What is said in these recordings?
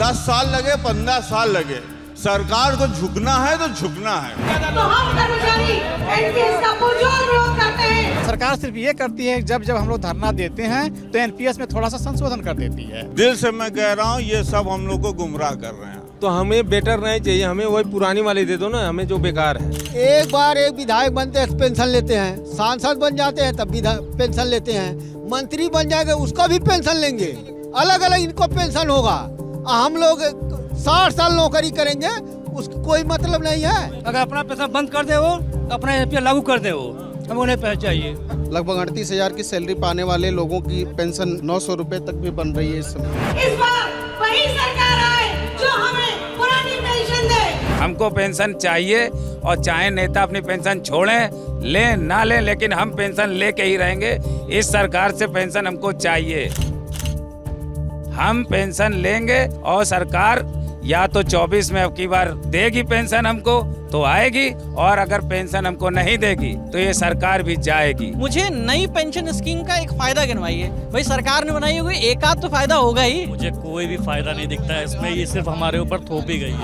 10 साल लगे 15 साल लगे, सरकार को झुकना है तो झुकना है। तो हम कर्मचारी एनपीएस का पुरजोर विरोध करते हैं। सरकार सिर्फ ये करती है जब हम लोग धरना देते हैं तो एनपीएस में थोड़ा सा संशोधन कर देती है। दिल से मैं कह रहा हूँ ये सब हम लोग को गुमराह कर रहे हैं। तो हमें बेटर नहीं चाहिए, हमें वही पुरानी वाली दे दो ना, हमें जो बेकार है। एक बार एक विधायक बनते हैं पेंशन लेते हैं, सांसद बन जाते हैं तब भी पेंशन लेते हैं, मंत्री बन जाएंगे उसका भी पेंशन लेंगे, अलग अलग इनको पेंशन होगा। हम लोग 60 साल नौकरी करेंगे उसका कोई मतलब नहीं है। अगर अपना पैसा बंद कर दे वो, अपना एनपीएस लागू कर दे वो, हमें उन्हें पैसा चाहिए। लगभग 38,000 की सैलरी पाने वाले लोगों की पेंशन 900 रुपए तक भी बन रही है इस समय। इस बार वही सरकार आए जो हमें पुरानी पेंशन दे। हमको पेंशन चाहिए और चाहे नेता अपनी पेंशन छोड़ें, लें ना लें, लेकिन हम पेंशन लेके ही रहेंगे। इस सरकार से पेंशन हमको चाहिए, हम पेंशन लेंगे और सरकार या तो 24 में अब की बार देगी पेंशन हमको तो आएगी, और अगर पेंशन हमको नहीं देगी तो ये सरकार भी जाएगी। मुझे नई पेंशन स्कीम का एक फायदा गिनवाइए। भाई सरकार ने बनाई होगी, एक आध तो फायदा होगा ही। मुझे कोई भी फायदा नहीं दिखता है इसमें, ये सिर्फ हमारे ऊपर थोपी गई है।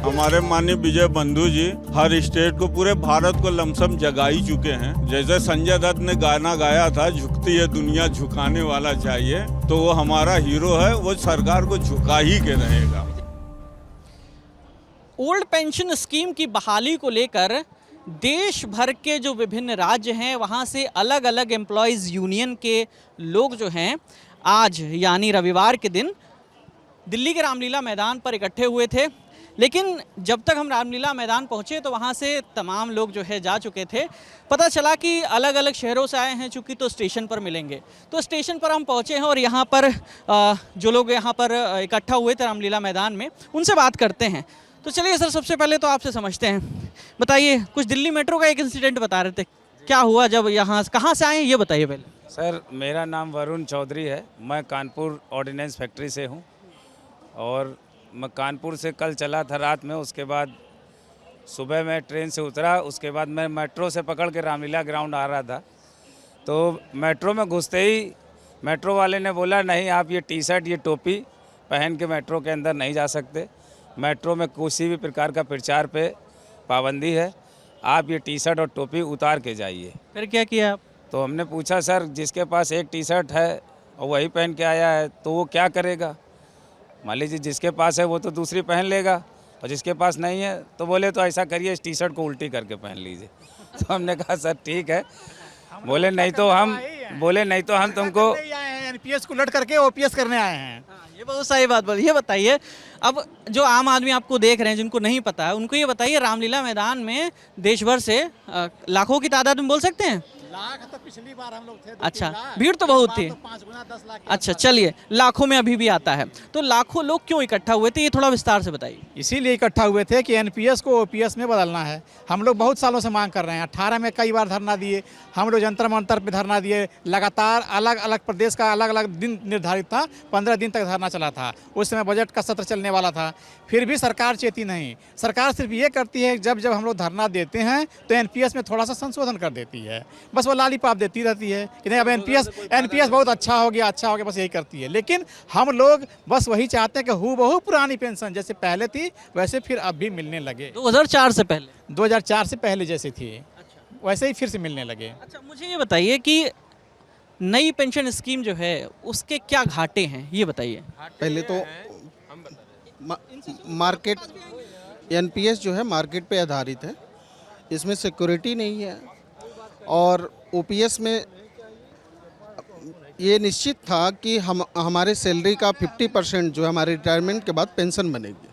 हमारे माननीय विजय बंधु जी हर स्टेट को, पूरे भारत को लमसम जगा ही चुके हैं। जैसे संजय दत्त ने गाना गाया था, झुकती है दुनिया झुकाने वाला चाहिए, तो वो हमारा हीरो है, वो सरकार को झुका ही के रहेगा। ओल्ड पेंशन स्कीम की बहाली को लेकर देश भर के जो विभिन्न राज्य हैं वहाँ से अलग अलग एम्प्लॉयज़ यूनियन के लोग जो हैं आज यानी रविवार के दिन दिल्ली के रामलीला मैदान पर इकट्ठे हुए थे। लेकिन जब तक हम रामलीला मैदान पहुँचे तो वहाँ से तमाम लोग जो है जा चुके थे। पता चला कि अलग अलग शहरों से आए हैं चूँकि, तो स्टेशन पर मिलेंगे। तो स्टेशन पर हम पहुँचे हैं और यहाँ पर जो लोग यहाँ पर इकट्ठा हुए थे रामलीला मैदान में, उनसे बात करते हैं। तो चलिए सर, सबसे पहले तो आपसे समझते हैं, बताइए कुछ दिल्ली मेट्रो का एक इंसिडेंट बता रहे थे, क्या हुआ जब यहाँ, कहाँ से आए हैं ये बताइए पहले। सर मेरा नाम वरुण चौधरी है, मैं कानपुर ऑर्डिनेंस फैक्ट्री से हूँ और मैं कानपुर से कल चला था रात में। उसके बाद सुबह मैं ट्रेन से उतरा, उसके बाद मैं मेट्रो से पकड़ के रामलीला ग्राउंड आ रहा था। तो मेट्रो में घुसते ही मेट्रो वाले ने बोला नहीं, आप ये टी शर्ट ये टोपी पहन के मेट्रो के अंदर नहीं जा सकते, मेट्रो में किसी भी प्रकार का प्रचार पे पाबंदी है, आप ये टी शर्ट और टोपी उतार के जाइए। फिर क्या किया आप? तो हमने पूछा सर जिसके पास एक टी शर्ट है और वही पहन के आया है तो वो क्या करेगा? मान लीजिए जिसके पास है वो तो दूसरी पहन लेगा, और जिसके पास नहीं है तो बोले तो ऐसा करिए इस टी शर्ट को उल्टी करके पहन लीजिए। तो हमने कहा सर ठीक है, बोले नहीं तो हम तुमको एनपीएस को लट करके ओपीएस करने आए हैं। ये बहुत सही बात बोली। ये बताइए, अब जो आम आदमी आपको देख रहे हैं जिनको नहीं पता है उनको ये बताइए, रामलीला मैदान में देश भर से लाखों की तादाद में बोल सकते हैं? लाख तो पिछली बार हम लोग थे। अच्छा, भीड़ तो बहुत थी। तो 5 गुना 10 लाख। अच्छा चलिए, लाखों में अभी भी आता है। तो लाखों लोग क्यों इकट्ठा हुए थे, ये थोड़ा विस्तार से बताइए। इसीलिए इकट्ठा हुए थे कि एनपीएस को ओपीएस में बदलना है। हम लोग बहुत सालों से मांग कर रहे हैं, 18 में कई बार धरना दिए, हम लोग जंतर मंतर पे धरना दिए, लगातार अलग अलग प्रदेश का अलग अलग दिन निर्धारित था, 15 दिन तक धरना चला था। उस समय बजट का सत्र चलने वाला था, फिर भी सरकार चेती नहीं। सरकार सिर्फ ये करती है जब हम लोग धरना देते हैं तो एनपीएस में थोड़ा सा संशोधन कर देती है, बस वो लालीपाप देती रहती है कि नहीं अब एनपीएस बहुत अच्छा हो गया, बस यही करती है। लेकिन हम लोग बस वही चाहते हैं कि हूबहू पुरानी पेंशन जैसे पहले थी वैसे फिर अब भी मिलने लगे। 2004 से पहले 2004 से पहले जैसे थी वैसे ही फिर से मिलने लगे। अच्छा, मुझे ये बताइए कि नई पेंशन स्कीम जो है उसके क्या घाटे हैं, ये बताइए। पहले तो मार्केट एनपीएस जो है मार्केट पे आधारित है, इसमें सिक्योरिटी नहीं है, और ओपीएस में ये निश्चित था कि हमारे सैलरी का 50% जो है हमारे रिटायरमेंट के बाद पेंशन बनेगी।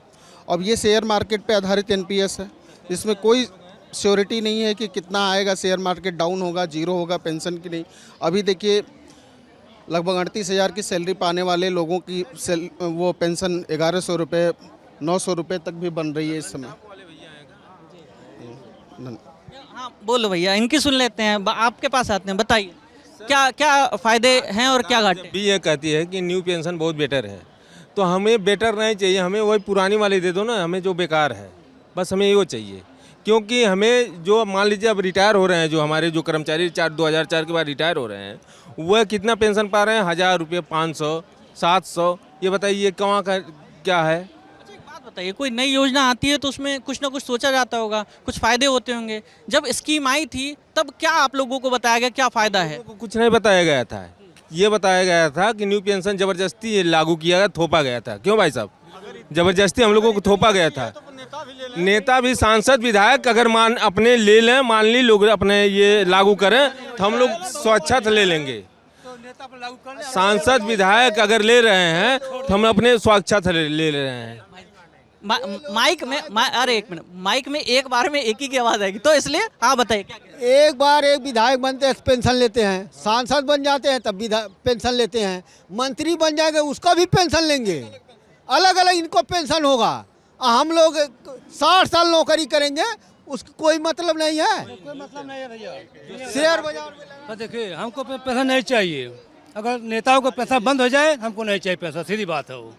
अब ये शेयर मार्केट पे आधारित एनपीएस है, इसमें कोई श्योरिटी नहीं है कि कितना आएगा, शेयर मार्केट डाउन होगा, जीरो होगा, पेंशन की नहीं। अभी देखिए लगभग 38,000 की सैलरी पाने वाले लोगों की वो पेंशन 1100 रुपये 900 रुपये तक भी बन रही है इस समय। हाँ बोलो भैया, इनकी सुन लेते हैं, आपके पास आते हैं, बताइए क्या क्या फ़ायदे हैं और क्या घाटे? भी ये कहती है कि न्यू पेंशन बहुत बेटर है, तो हमें बेटर नहीं चाहिए, हमें वही पुरानी वाली दे दो ना, हमें जो बेकार है बस हमें वो चाहिए। क्योंकि हमें जो मान लीजिए अब रिटायर हो रहे हैं, जो हमारे जो कर्मचारी 2004 के बाद रिटायर हो रहे हैं, वह कितना पेंशन पा रहे हैं? 1000 रुपये, 500, 700। ये बताइए कहाँ का क्या है? अच्छा एक बात बताइए, कोई नई योजना आती है तो उसमें कुछ ना कुछ सोचा जाता होगा, कुछ फ़ायदे होते होंगे। जब स्कीम आई थी तब क्या आप लोगों को बताया गया, क्या फ़ायदा है? लोगों को कुछ नहीं बताया गया था। ये बताया गया था कि न्यू पेंशन ज़बरदस्ती लागू किया गया, थोपा गया था। क्यों भाई साहब? ज़बरदस्ती हम लोगों को थोपा गया था। नेता भी, सांसद, विधायक अगर अपने ले लें, मान ली लोग अपने ये लागू करें तो हम लोग स्वच्छत ले लेंगे। सांसद विधायक अगर ले रहे हैं तो हम अपने स्वच्छत ले रहे हैं। माइक में अरे एक मिनट, माइक में एक बार में एक ही की आवाज़ आएगी, तो इसलिए आप बताइए क्या कह रहे हैं? एक बार एक विधायक बनते हैं पेंशन लेते हैं, सांसद बन जाते हैं तब भी पेंशन लेते हैं, मंत्री बन जाएंगे उसका भी पेंशन लेंगे। अलग अलग इनको पेंशन होगा। हम लोग 60 साल नौकरी करेंगे, उसका कोई मतलब नहीं है। कोई मतलब नहीं है भैया। शेयर बाजार तो देखिए, हमको पैसा नहीं चाहिए। अगर नेताओं को पैसा बंद हो जाए, हमको नहीं चाहिए पैसा, सीधी बात है वो।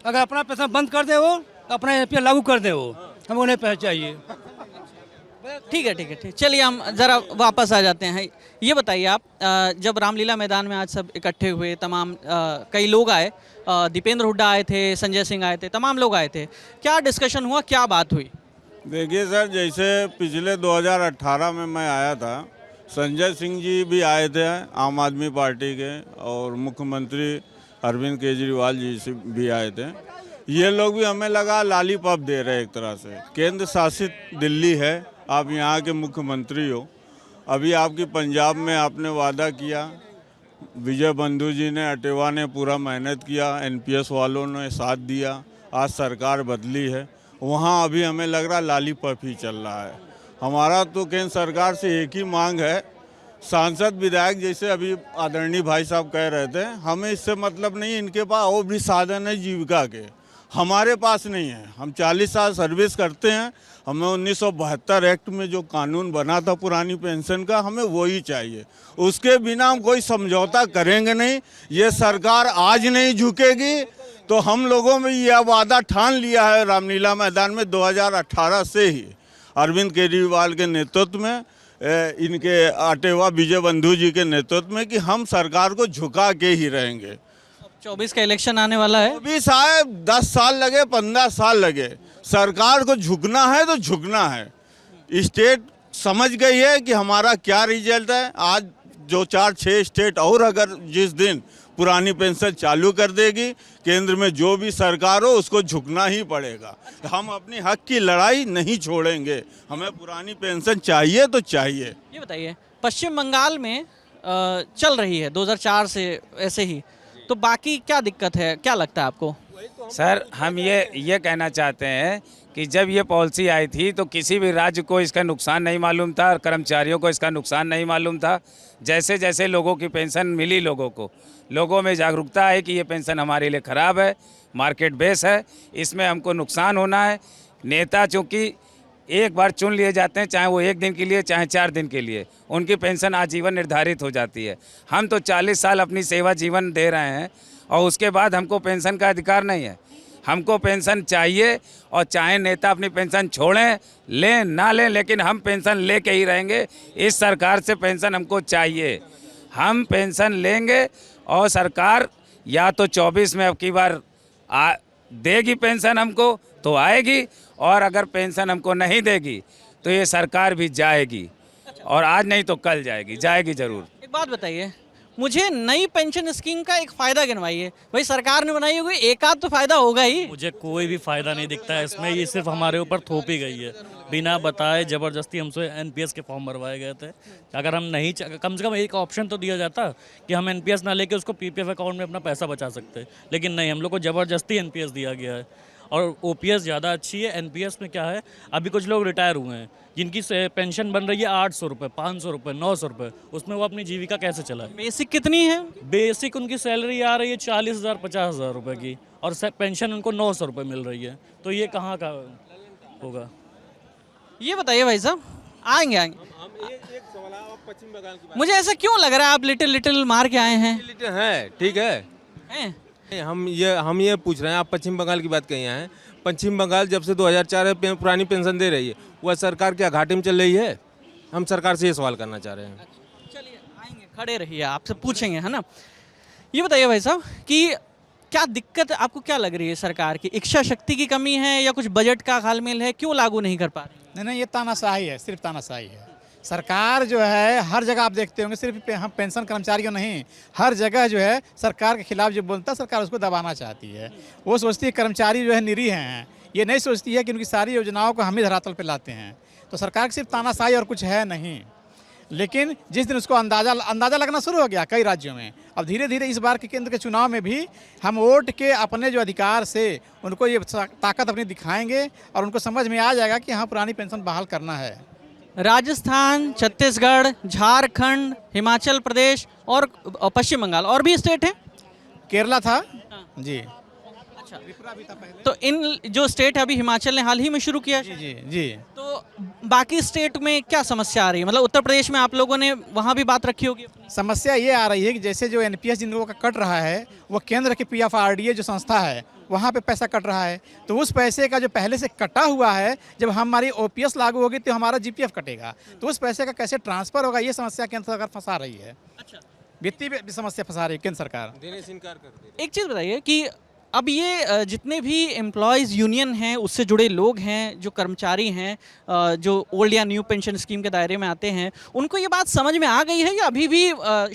अगर अपना पैसा बंद कर दे वो, अपना एनपीएस लागू कर दे वो, हमको नहीं पैसा चाहिए। ठीक है ठीक है ठीक, चलिए हम ज़रा वापस आ जाते हैं। ये बताइए आप, जब रामलीला मैदान में आज सब इकट्ठे हुए, तमाम कई लोग आए, दीपेंद्र हुड्डा आए थे, संजय सिंह आए थे, तमाम लोग आए थे, क्या डिस्कशन हुआ, क्या बात हुई? देखिए सर, जैसे पिछले 2018 में मैं आया था, संजय सिंह जी भी आए थे आम आदमी पार्टी के, और मुख्यमंत्री अरविंद केजरीवाल जी से भी आए थे। ये लोग भी हमें लगा लॉलीपॉप दे रहे एक तरह से। केंद्र शासित दिल्ली है, आप यहाँ के मुख्यमंत्री हो। अभी आपकी पंजाब में आपने वादा किया, विजय बंधु जी ने, अटेवा ने पूरा मेहनत किया, एनपीएस वालों ने साथ दिया, आज सरकार बदली है, वहाँ अभी हमें लग रहा लॉलीपॉप ही चल रहा है। हमारा तो केंद्र सरकार से एक ही मांग है, सांसद विधायक जैसे अभी आदरणीय भाई साहब कह रहे थे, हमें इससे मतलब नहीं, इनके पास और भी साधन है जीविका के, हमारे पास नहीं है। हम 40 साल सर्विस करते हैं, हमें 1972 एक्ट में जो कानून बना था पुरानी पेंशन का, हमें वही चाहिए। उसके बिना हम कोई समझौता करेंगे नहीं। ये सरकार आज नहीं झुकेगी, तो हम लोगों में यह वादा ठान लिया है रामलीला मैदान में 2018 से ही, अरविंद केजरीवाल के नेतृत्व में, इनके अटेवा विजय बंधु जी के नेतृत्व में, कि हम सरकार को झुका के ही रहेंगे। 24 का इलेक्शन आने वाला है। 24 आए, 10 साल लगे, 15 साल लगे, सरकार को झुकना है तो झुकना है। स्टेट समझ गई है कि हमारा क्या रिजल्ट है। आज जो 4-6 स्टेट और अगर जिस दिन पुरानी पेंशन चालू कर देगी, केंद्र में जो भी सरकार हो उसको झुकना ही पड़ेगा। हम अपनी हक की लड़ाई नहीं छोड़ेंगे, हमें पुरानी पेंशन चाहिए तो चाहिए। ये बताइए, पश्चिम बंगाल में चल रही है 2004 से ऐसे ही, तो बाकी क्या दिक्कत है, क्या लगता है आपको? सर, हम ये कहना चाहते हैं कि जब ये पॉलिसी आई थी तो किसी भी राज्य को इसका नुकसान नहीं मालूम था और कर्मचारियों को इसका नुकसान नहीं मालूम था। जैसे जैसे लोगों की पेंशन मिली, लोगों में जागरूकता है कि ये पेंशन हमारे लिए ख़राब है, मार्केट बेस है, इसमें हमको नुकसान होना है। नेता चूँकि एक बार चुन लिए जाते हैं, चाहे वो 1 दिन के लिए चाहे 4 दिन के लिए, उनकी पेंशन आजीवन निर्धारित हो जाती है। हम तो 40 साल अपनी सेवा जीवन दे रहे हैं और उसके बाद हमको पेंशन का अधिकार नहीं है। हमको पेंशन चाहिए, और चाहे नेता अपनी पेंशन छोड़ें, लें ना लें, लेकिन हम पेंशन लेके ही रहेंगे। इस सरकार से पेंशन हमको चाहिए, हम पेंशन लेंगे। और सरकार या तो 24 में अब की बार देगी पेंशन हमको तो आएगी, और अगर पेंशन हमको नहीं देगी तो ये सरकार भी जाएगी, और आज नहीं तो कल जाएगी ज़रूर। एक बात बताइए, मुझे नई पेंशन स्कीम का एक फ़ायदा गिनवाइए। भाई सरकार ने बनाई होगी, एक आध तो फ़ायदा होगा ही। मुझे कोई भी फ़ायदा नहीं दिखता है इसमें, ये सिर्फ हमारे ऊपर थोपी गई है। बिना बताए ज़बरदस्ती हमसे एनपीएस के फॉर्म भरवाए गए थे। अगर हम नहीं, कम से कम एक ऑप्शन तो दिया जाता कि हम एनपीएस ना लेके उसको पीपीएफ अकाउंट में अपना पैसा बचा सकते, लेकिन नहीं, हम लोग को ज़बरदस्ती एनपीएस दिया गया है। और ओपीएस ज़्यादा अच्छी है। एनपीएस में क्या है, अभी कुछ लोग रिटायर हुए हैं जिनकी पेंशन बन रही है 800 रुपये, 500 रुपये, 900 रुपये, उसमें वो अपनी जीविका कैसे चलाए? बेसिक कितनी है? बेसिक उनकी सैलरी आ रही है 40,000, 50,000 रुपये की, और पेंशन उनको 900 रुपये मिल रही है, तो ये कहाँ का होगा? ये बताइए भाई साहब, आएंगे। मुझे ऐसा क्यों लग रहा है आप लिटिल मार के आए हैं? लिटिल है, ठीक है। हैं? हम ये पूछ रहे हैं, आप पश्चिम बंगाल की बात कही हैं, पश्चिम बंगाल जब से 2004 में पुरानी पेंशन दे रही है, वह सरकार क्या घाटे में चल रही है? हम सरकार से ये सवाल करना चाह रहे हैं। चलिए आएंगे, खड़े रहिए, आपसे पूछेंगे, है ना। ये बताइए भाई साहब कि क्या दिक्कत आपको क्या लग रही है सरकार की? इच्छा शक्ति की कमी है या कुछ बजट का घालमेल है? क्यों लागू नहीं कर पा रही? नहीं, ये तानाशाही है, सिर्फ तानाशाही है। सरकार जो है हर जगह आप देखते होंगे, सिर्फ हम पेंशन कर्मचारियों नहीं, हर जगह जो है सरकार के खिलाफ जो बोलता है सरकार उसको दबाना चाहती है। वो सोचती है कर्मचारी जो है निरीह हैं, ये नहीं सोचती है कि उनकी सारी योजनाओं को हम ही धरातल पर लाते हैं। तो सरकार की सिर्फ तानाशाही और कुछ है नहीं। लेकिन जिस दिन उसको अंदाज़ा लगना शुरू हो गया कई राज्यों में, अब धीरे धीरे इस बार के केंद्र के चुनाव में भी हम वोट के अपने जो अधिकार से उनको ये ताकत अपनी दिखाएंगे और उनको समझ में आ जाएगा कि हाँ पुरानी पेंशन बहाल करना है। राजस्थान, छत्तीसगढ़, झारखंड, हिमाचल प्रदेश और पश्चिम बंगाल, और भी स्टेट हैं? केरला था जी। अच्छा, तो इन जो स्टेट है अभी हिमाचल ने हाल ही में शुरू किया है। जी जी। तो बाकी स्टेट में क्या समस्या आ रही है? मतलब उत्तर प्रदेश में आप लोगों ने वहाँ भी बात रखी होगी। समस्या ये आ रही है कि जैसे जो एनपीएस जिन लोगों का कट रहा है वो केंद्र की पीएफआरडीए जो संस्था है वहाँ पे पैसा कट रहा है, तो उस पैसे का जो पहले से कटा हुआ है, जब हमारी ओपीएस लागू होगी तो हमारा जीपीएफ कटेगा, तो उस पैसे का कैसे ट्रांसफर होगा, ये समस्या केंद्र सरकार फंसा रही है। अच्छा, वित्तीय समस्या फंसा रही है केंद्र सरकार। देने से इनकार कर दे। एक चीज़ बताइए कि अब ये जितने भी एम्प्लॉयज़ यूनियन हैं, उससे जुड़े लोग हैं, जो कर्मचारी हैं, जो ओल्ड या न्यू पेंशन स्कीम के दायरे में आते हैं, उनको ये बात समझ में आ गई है या अभी भी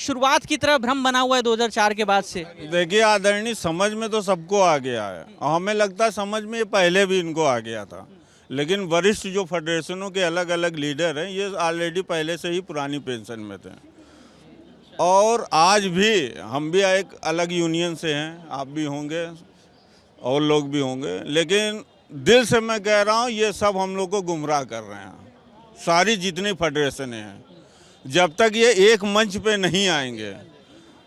शुरुआत की तरह भ्रम बना हुआ है 2004 के बाद से? देखिए आदरणीय, समझ में तो सबको आ गया है, हमें लगता है समझ में पहले भी इनको आ गया था, लेकिन वरिष्ठ जो फेडरेशनों के अलग अलग लीडर हैं ये ऑलरेडी पहले से ही पुरानी पेंशन में थे। और आज भी हम भी एक अलग यूनियन से हैं, आप भी होंगे और लोग भी होंगे, लेकिन दिल से मैं कह रहा हूँ ये सब हम लोग को गुमराह कर रहे हैं। सारी जितनी फेडरेशनें हैं, जब तक ये एक मंच पे नहीं आएंगे,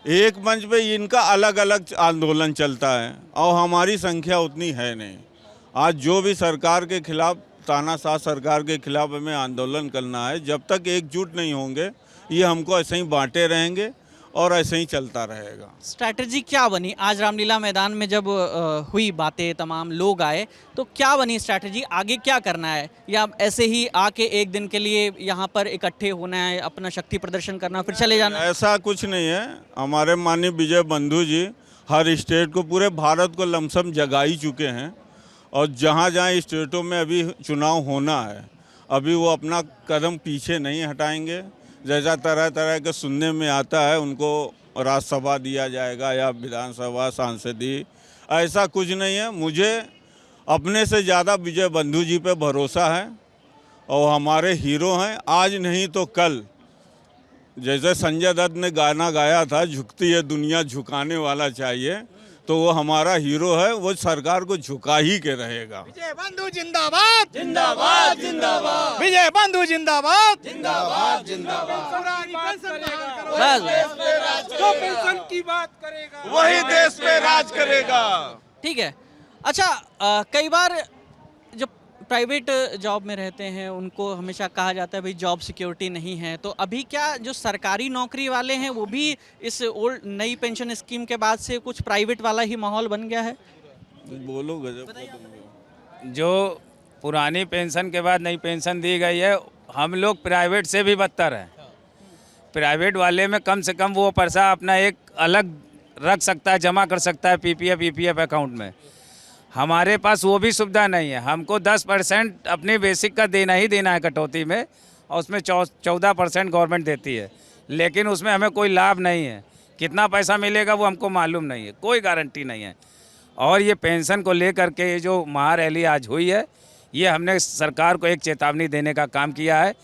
एक मंच पे इनका अलग अलग आंदोलन चलता है और हमारी संख्या उतनी है नहीं। आज जो भी सरकार के खिलाफ, तानाशाह सरकार के खिलाफ हमें आंदोलन करना है, जब तक एकजुट नहीं होंगे ये हमको ऐसे ही बांटे रहेंगे और ऐसे ही चलता रहेगा। स्ट्रैटेजी क्या बनी आज रामलीला मैदान में जब हुई बातें, तमाम लोग आए, तो क्या बनी स्ट्रैटेजी? आगे क्या करना है, या ऐसे ही आके एक दिन के लिए यहाँ पर इकट्ठे होना है, अपना शक्ति प्रदर्शन करना, फिर चले जाना? ऐसा कुछ नहीं है। हमारे माननीय विजय बंधु जी हर स्टेट को, पूरे भारत को लमसम जगा ही चुके हैं और जहाँ जहाँ स्टेटों में अभी चुनाव होना है, अभी वो अपना कदम पीछे नहीं हटाएंगे। जैसा तरह तरह के सुनने में आता है उनको राज्यसभा दिया जाएगा या विधानसभा सांसदी, ऐसा कुछ नहीं है। मुझे अपने से ज़्यादा विजय बंधु जी पे भरोसा है और हमारे हीरो हैं, आज नहीं तो कल। जैसे संजय दत्त ने गाना गाया था, झुकती है दुनिया झुकाने वाला चाहिए, तो वो हमारा हीरो है, वो सरकार को झुका ही के रहेगा। विजय बंधु जिंदाबाद जिंदाबाद जिंदाबाद, विजय बंधु जिंदाबाद जिंदाबाद जिंदाबाद। जो पेंशन की बात करेगा वही देश पे राज करेगा। ठीक है। अच्छा, कई बार जब प्राइवेट जॉब में रहते हैं उनको हमेशा कहा जाता है भाई जॉब सिक्योरिटी नहीं है, तो अभी क्या जो सरकारी नौकरी वाले हैं वो भी इस ओल्ड नई पेंशन स्कीम के बाद से कुछ प्राइवेट वाला ही माहौल बन गया है? बोलो गजब। जो पुरानी पेंशन के बाद नई पेंशन दी गई है, हम लोग प्राइवेट से भी बदतर हैं। प्राइवेट वाले में कम से कम वो पैसा अपना एक अलग रख सकता है, जमा कर सकता है पीपीएफ ईपीएफ अकाउंट में। हमारे पास वो भी सुविधा नहीं है। हमको 10% अपनी बेसिक का देना ही देना है कटौती में, और उसमें 14% गवर्नमेंट देती है, लेकिन उसमें हमें कोई लाभ नहीं है। कितना पैसा मिलेगा वो हमको मालूम नहीं है, कोई गारंटी नहीं है। और ये पेंशन को लेकर के ये जो महारैली आज हुई है, ये हमने सरकार को एक चेतावनी देने का काम किया है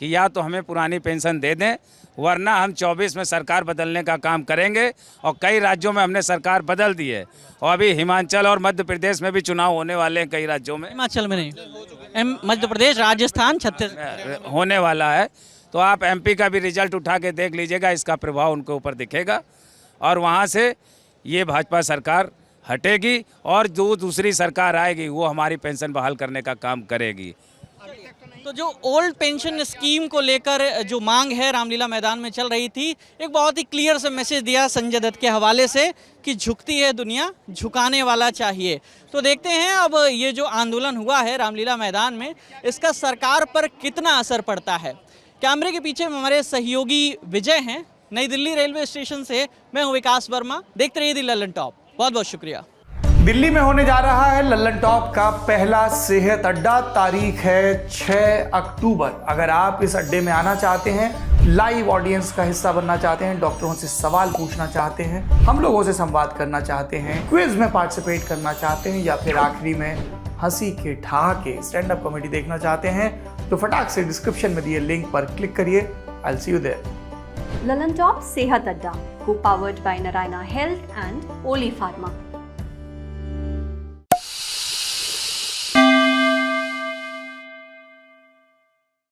कि या तो हमें पुरानी पेंशन दे दें, वरना हम 24 में सरकार बदलने का काम करेंगे। और कई राज्यों में हमने सरकार बदल दी है, और अभी हिमाचल और मध्य प्रदेश में भी चुनाव होने वाले हैं कई राज्यों में। हिमाचल में नहीं, मध्य प्रदेश, राजस्थान, छत्तीसगढ़ होने वाला है। तो आप एमपी का भी रिजल्ट उठा के देख लीजिएगा, इसका प्रभाव उनके ऊपर दिखेगा और वहाँ से ये भाजपा सरकार हटेगी और जो दूसरी सरकार आएगी वो हमारी पेंशन बहाल करने का काम करेगी। तो जो ओल्ड पेंशन स्कीम को लेकर जो मांग है रामलीला मैदान में चल रही थी, एक बहुत ही क्लियर सा मैसेज दिया संजय दत्त के हवाले से कि झुकती है दुनिया, झुकाने वाला चाहिए। तो देखते हैं अब ये जो आंदोलन हुआ है रामलीला मैदान में, इसका सरकार पर कितना असर पड़ता है। कैमरे के पीछे हमारे सहयोगी विजय हैं। नई दिल्ली रेलवे स्टेशन से मैं हूँ विकास वर्मा। देखते रहिए दी लल्लन टॉप। बहुत बहुत शुक्रिया। दिल्ली में होने जा रहा है लल्लन टॉप का पहला सेहत अड्डा। तारीख है 6 अक्टूबर। अगर आप इस अड्डे में आना चाहते हैं, लाइव ऑडियंस का हिस्सा बनना चाहते हैं, डॉक्टरों से सवाल पूछना चाहते हैं, हम लोगों से संवाद करना चाहते हैं, क्विज में पार्टिसिपेट करना चाहते हैं, या फिर आखिरी में हंसी के ठहाके स्टैंड अप कॉमेडी देखना चाहते हैं, तो फटाक से डिस्क्रिप्शन में दिए लिंक पर क्लिक करिए। I will see you there. Lallantop Sehat Adda को powered by Narayana Health and Oli pharma.